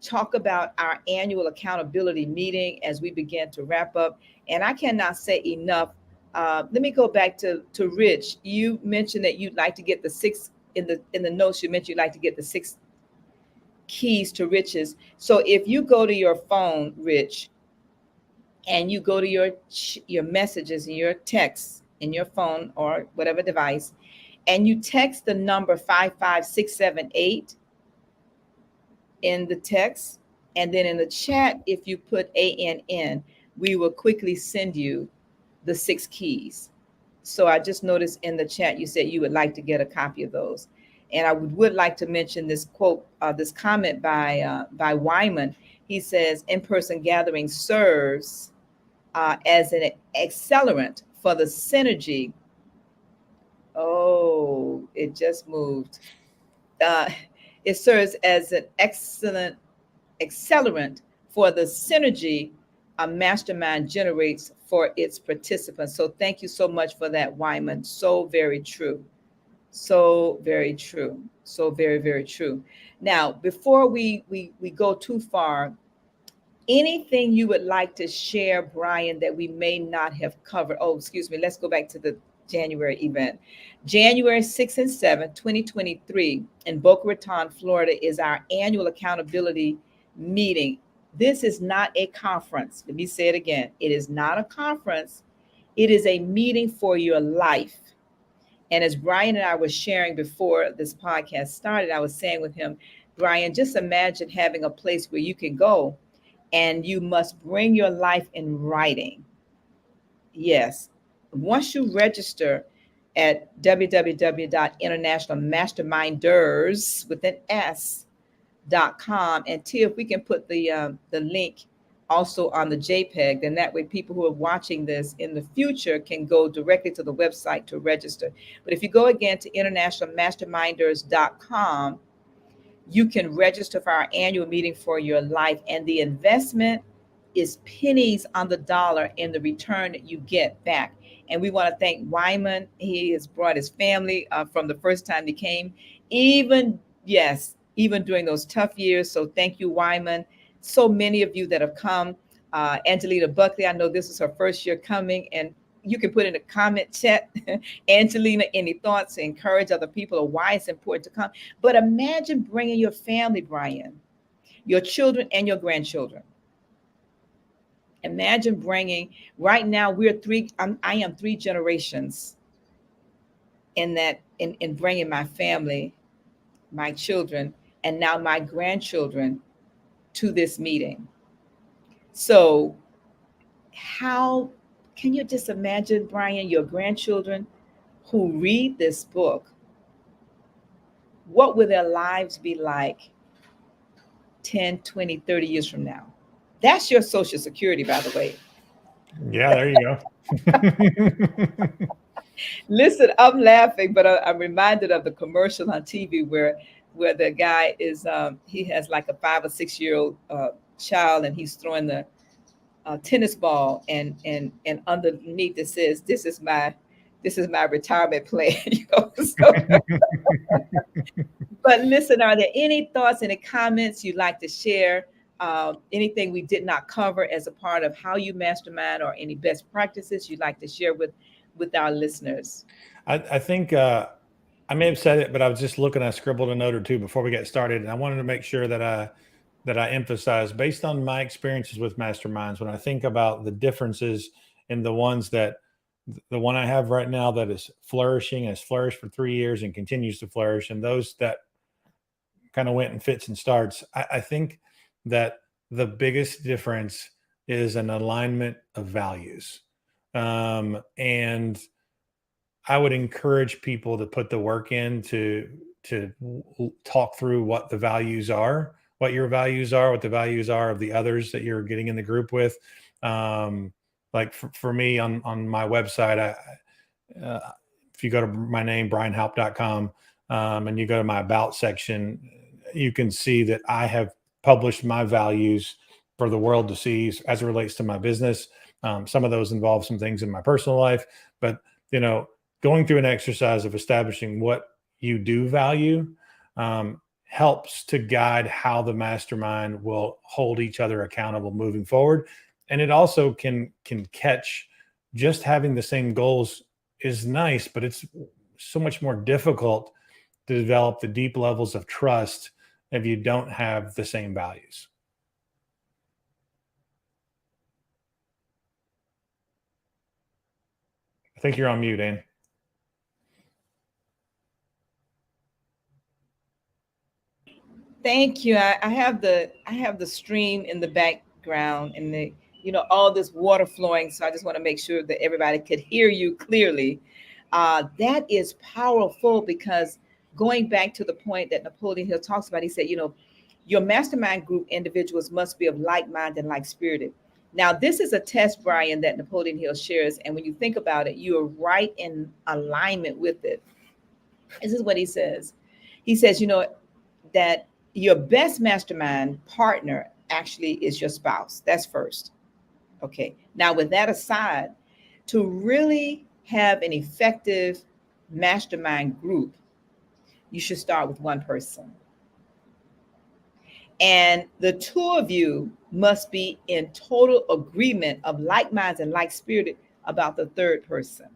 talk about our annual accountability meeting as we begin to wrap up. And I cannot say enough. Let me go back to Rich. You mentioned that you'd like to get the 6 in the notes. You mentioned you'd like to get the 6 keys to riches. So if you go to your phone, Rich, and you go to your messages and your texts in your phone or whatever device, and you text the number 55678 in the text, and then in the chat, if you put ANN, we will quickly send you the 6 keys. So I just noticed in the chat you said you would like to get a copy of those. And I would like to mention this quote, this comment by Wyman. He says, in-person gathering serves as an accelerant for the synergy. Oh, it just moved. It serves as an excellent accelerant for the synergy a mastermind generates for its participants. So thank you so much for that, Wyman. So very true. So very true. So very, very true. Now, before we go too far, anything you would like to share, Brian, that we may not have covered? Oh, excuse me. Let's go back to the January event. January 6th and 7th, 2023 in Boca Raton, Florida is our annual accountability meeting. This is not a conference. Let me say it again. It is not a conference. It is a meeting for your life. And as Brian and I were sharing before this podcast started, I was saying with him, Brian, just imagine having a place where you can go and you must bring your life in writing. Yes. Once you register at www.internationalmasterminders with an S.com, and Tia, if we can put the link also on the JPEG, then that way people who are watching this in the future can go directly to the website to register. But if you go again to internationalmasterminders.com, you can register for our annual meeting for your life, and the investment is pennies on the dollar in the return that you get back. And we want to thank Wyman. He has brought his family from the first time he came, even during those tough years. So thank you, Wyman. So many of you that have come. Angelina Buckley, I know this is her first year coming, and you can put in a comment chat, Angelina, any thoughts to encourage other people or why it's important to come. But imagine bringing your family, Brian, your children and your grandchildren. Imagine bringing, right now we're I am 3 generations in bringing my family, my children, and now my grandchildren to this meeting. So how can you just imagine, Brian, your grandchildren who read this book? What will their lives be like 10, 20, 30 years from now? That's your Social Security, by the way. Yeah, there you go. Listen, I'm laughing, but I'm reminded of the commercial on TV where the guy is, he has like a 5 or 6 year old child, and he's throwing the tennis ball, and underneath it says, "This is my retirement plan." But listen, are there any thoughts, any comments you'd like to share? Anything we did not cover as a part of how you mastermind, or any best practices you'd like to share with our listeners? I think I may have said it, but I was just looking. I scribbled a note or two before we get started, and I wanted to make sure that I emphasize, based on my experiences with masterminds, when I think about the differences in the one I have right now that is flourishing, has flourished for 3 years and continues to flourish, and those that kind of went in fits and starts, I think that the biggest difference is an alignment of values. And I would encourage people to put the work in to talk through what the values are, what your values are, what the values are of the others that you're getting in the group with. Like for me on my website, if you go to my name, brianhoupe.com, and you go to my about section, you can see that I have published my values for the world to see as it relates to my business. Some of those involve some things in my personal life, but going through an exercise of establishing what you do value helps to guide how the mastermind will hold each other accountable moving forward. And it also can catch, just having the same goals is nice, but it's so much more difficult to develop the deep levels of trust if you don't have the same values. think you're on mute, Ann. Thank you. I have the stream in the background and the all this water flowing. So I just want to make sure that everybody could hear you clearly. That is powerful because going back to the point that Napoleon Hill talks about, he said, your mastermind group individuals must be of like mind and like spirited. Now, this is a test, Brian, that Napoleon Hill shares. And when you think about it, you are right in alignment with it. This is what he says. He says, that your best mastermind partner actually is your spouse. That's first. Okay. Now, with that aside, to really have an effective mastermind group, you should start with one person. And the two of you must be in total agreement of like minds and like spirited about the third person.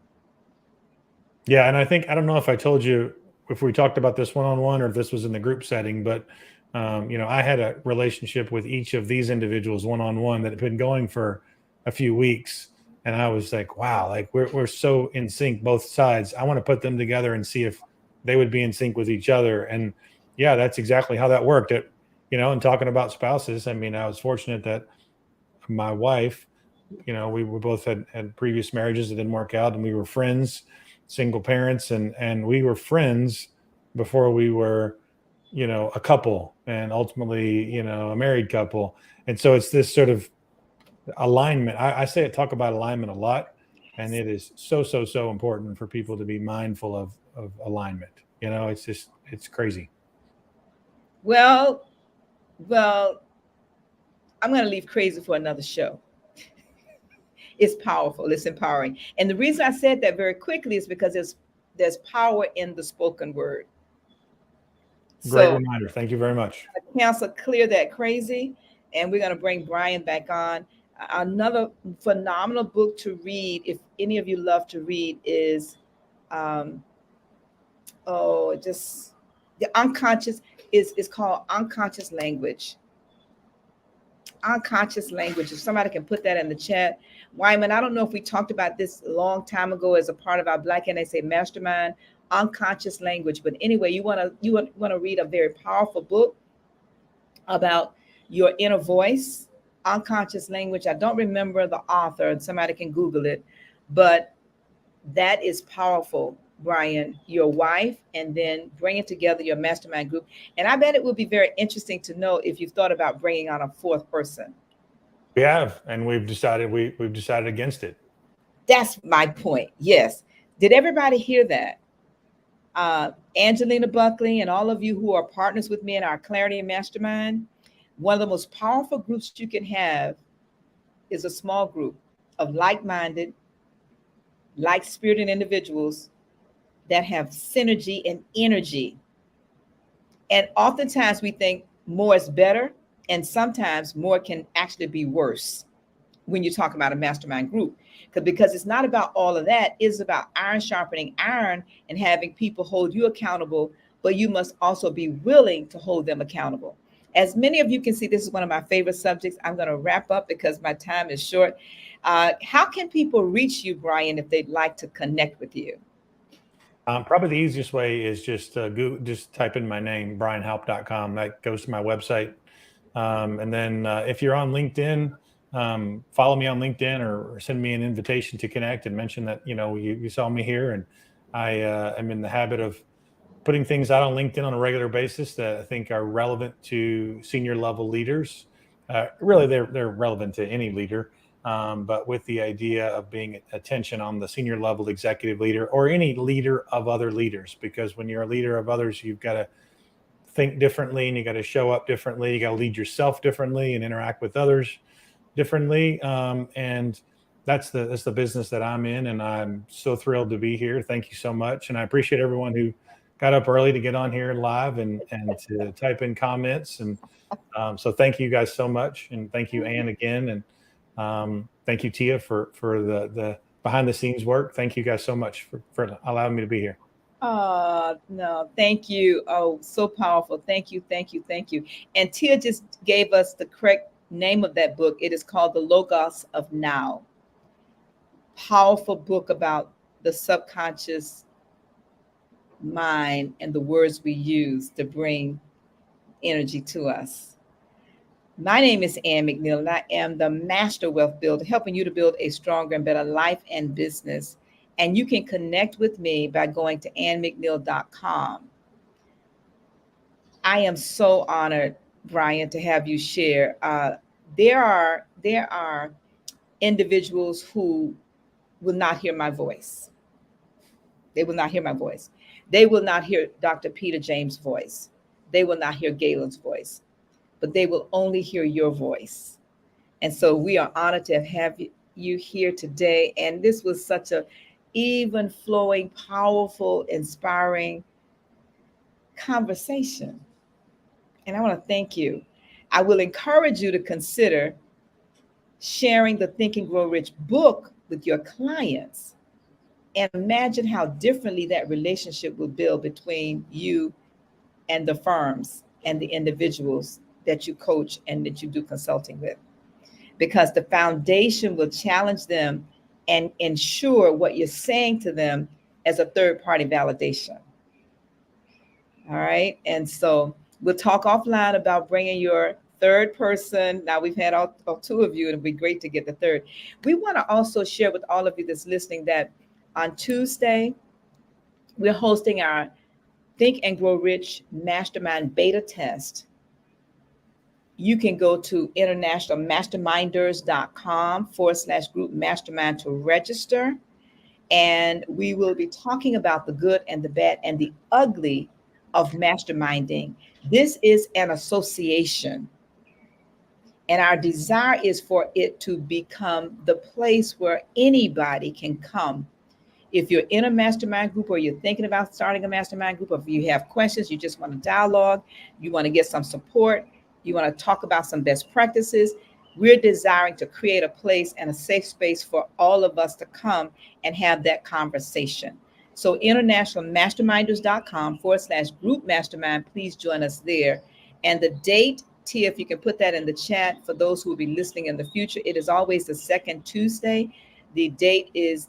Yeah. And I don't know if I told you if we talked about this one-on-one or if this was in the group setting, but I had a relationship with each of these individuals one-on-one that had been going for a few weeks. And I was like, wow, like we're so in sync, both sides. I want to put them together and see if they would be in sync with each other. And yeah, that's exactly how that worked. And talking about spouses, I mean, I was fortunate that my wife, we both had previous marriages that didn't work out, and we were friends, single parents, and we were friends before we were, a couple, and ultimately, a married couple. And so it's this sort of alignment. I talk about alignment a lot, and it is so important for people to be mindful of alignment. It's crazy. Well, I'm going to leave crazy for another show. It's powerful. It's empowering. And the reason I said that very quickly is because there's power in the spoken word. Great reminder. Thank you very much. Counsel, clear that crazy. And we're going to bring Brian back on. Another phenomenal book to read, if any of you love to read, is the unconscious is called Unconscious Language. Unconscious language. If somebody can put that in the chat. Wyman, I don't know if we talked about this a long time ago as a part of our Black NSA Mastermind, Unconscious Language. But anyway, you want to read a very powerful book about your inner voice, Unconscious Language. I don't remember the author, and somebody can Google it, but that is powerful, Brian, your wife, and then bringing together your mastermind group. And I bet it will be very interesting to know if you've thought about bringing on a fourth person. We have, and we've decided against it. That's my point. Yes. Did everybody hear that? Angelina Buckley and all of you who are partners with me in our Clarity and Mastermind, one of the most powerful groups you can have is a small group of like-minded, like-spirited individuals that have synergy and energy. And oftentimes we think more is better, and sometimes more can actually be worse when you talk about a mastermind group. Because it's not about all of that. It's about iron sharpening iron and having people hold you accountable, but you must also be willing to hold them accountable. As many of you can see, this is one of my favorite subjects. I'm going to wrap up because my time is short. How can people reach you, Brian, if they'd like to connect with you? Probably the easiest way is just type in my name, brianhoupe.com. That goes to my website. And then if you're on LinkedIn, follow me on LinkedIn or send me an invitation to connect and mention that, you saw me here. And I am in the habit of putting things out on LinkedIn on a regular basis that I think are relevant to senior level leaders. Really, they're relevant to any leader. But with the idea of being attention on the senior level executive leader or any leader of other leaders, because when you're a leader of others, you've got to think differently and you got to show up differently. You got to lead yourself differently and interact with others differently. And that's the business that I'm in. And I'm so thrilled to be here. Thank you so much. And I appreciate everyone who got up early to get on here live and to type in comments. And so thank you guys so much. And thank you, Ann, again. And thank you, Tia, for the behind the scenes work. Thank you guys so much for allowing me to be here. No, thank you. Oh, so powerful. Thank you. And Tia just gave us the correct name of that book. It is called The Logos of Now. Powerful book about the subconscious mind and the words we use to bring energy to us. My name is Ann McNeil, and I am the Master Wealth Builder, helping you to build a stronger and better life and business. And you can connect with me by going to annmcneil.com. I am so honored, Brian, to have you share. There are individuals who will not hear my voice. They will not hear my voice. They will not hear Dr. Peter James' voice. They will not hear Galen's voice, but they will only hear your voice. And so we are honored to have you here today. And this was such a even flowing, powerful, inspiring conversation. And I want to thank you. I will encourage you to consider sharing the Think and Grow Rich book with your clients, and imagine how differently that relationship will build between you and the firms and the individuals that you coach and that you do consulting with. Because the foundation will challenge them and ensure what you're saying to them as a third-party validation. All right. And so we'll talk offline about bringing your third person. Now we've had all two of you, and it'd be great to get the third. We want to also share with all of you that's listening that on Tuesday, we're hosting our Think and Grow Rich Mastermind beta test. You can go to internationalmasterminders.com/group mastermind to register. And we will be talking about the good and the bad and the ugly of masterminding. This is an association. And our desire is for it to become the place where anybody can come. If you're in a mastermind group, or you're thinking about starting a mastermind group, or if you have questions, you just want to dialogue, you want to get some support, you want to talk about some best practices, we're desiring to create a place and a safe space for all of us to come and have that conversation. So internationalmasterminders.com/group mastermind, please join us there. And the date, Tia, if you can put that in the chat for those who will be listening in the future, it is always the second Tuesday. The date is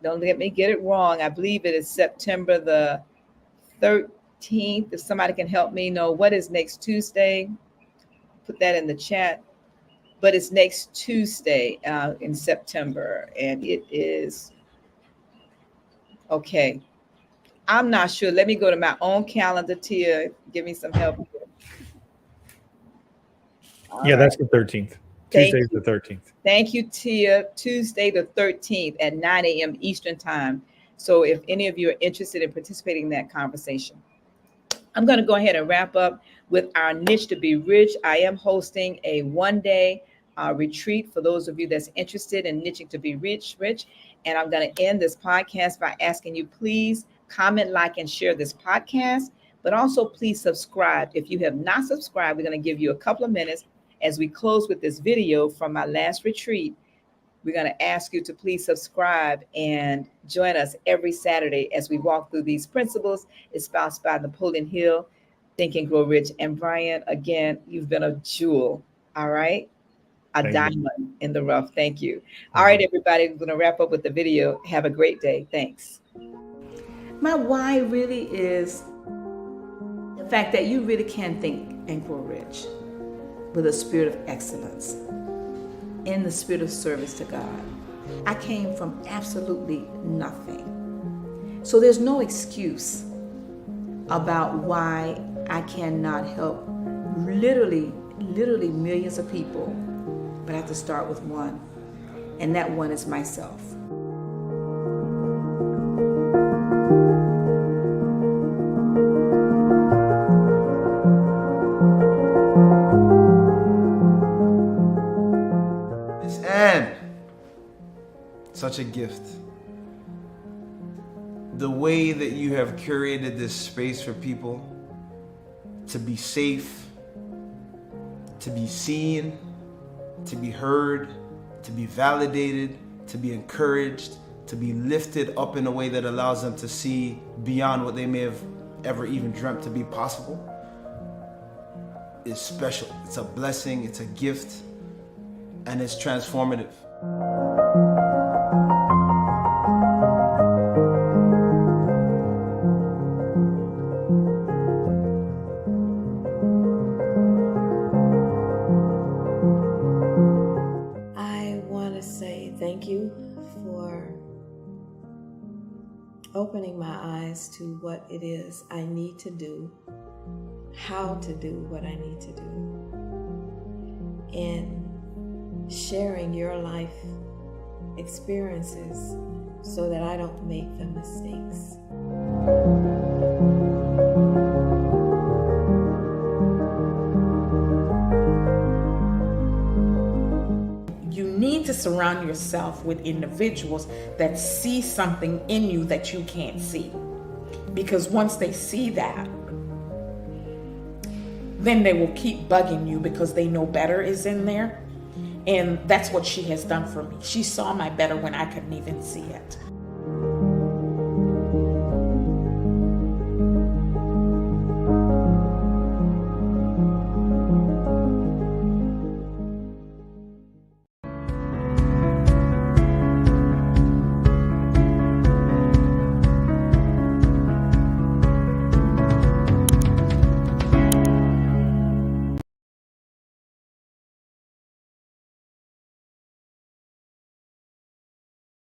don't let me get it wrong, I believe it is September the 13th. If somebody can help me know what is next Tuesday, put that in the chat. But it's next Tuesday in September, and it is, okay, I'm not sure. Let me go to my own calendar, Tia. Give me some help. Yeah, that's the 13th. Tuesday's the 13th. Thank you, Tia. Tuesday the 13th at 9 a.m. Eastern time. So if any of you are interested in participating in that conversation, I'm going to go ahead and wrap up with our niche to be rich. I am hosting a one-day retreat for those of you that's interested in niching to be rich. And I'm going to end this podcast by asking you, please comment, like, and share this podcast, but also please subscribe. If you have not subscribed, we're going to give you a couple of minutes as we close with this video from my last retreat. We're going to ask you to please subscribe and join us every Saturday as we walk through these principles espoused by Napoleon Hill, Think and Grow Rich. And Brian, again, you've been a jewel. All right. A diamond in the rough. Thank you. All right, everybody, we're going to wrap up with the video. Have a great day. Thanks. My why really is the fact that you really can think and grow rich with a spirit of excellence, in the spirit of service to God. I came from absolutely nothing. So there's no excuse about why I cannot help literally millions of people, but I have to start with one, and that one is myself. Such a gift. The way that you have curated this space for people to be safe, to be seen, to be heard, to be validated, to be encouraged, to be lifted up in a way that allows them to see beyond what they may have ever even dreamt to be possible is special. It's a blessing, it's a gift, and it's transformative. say thank you for opening my eyes to what it is I need to do, how to do what I need to do, and sharing your life experiences so that I don't make the mistakes. You need to surround yourself with individuals that see something in you that you can't see. Because once they see that, then they will keep bugging you because they know better is in there. And that's what she has done for me. She saw my better when I couldn't even see it.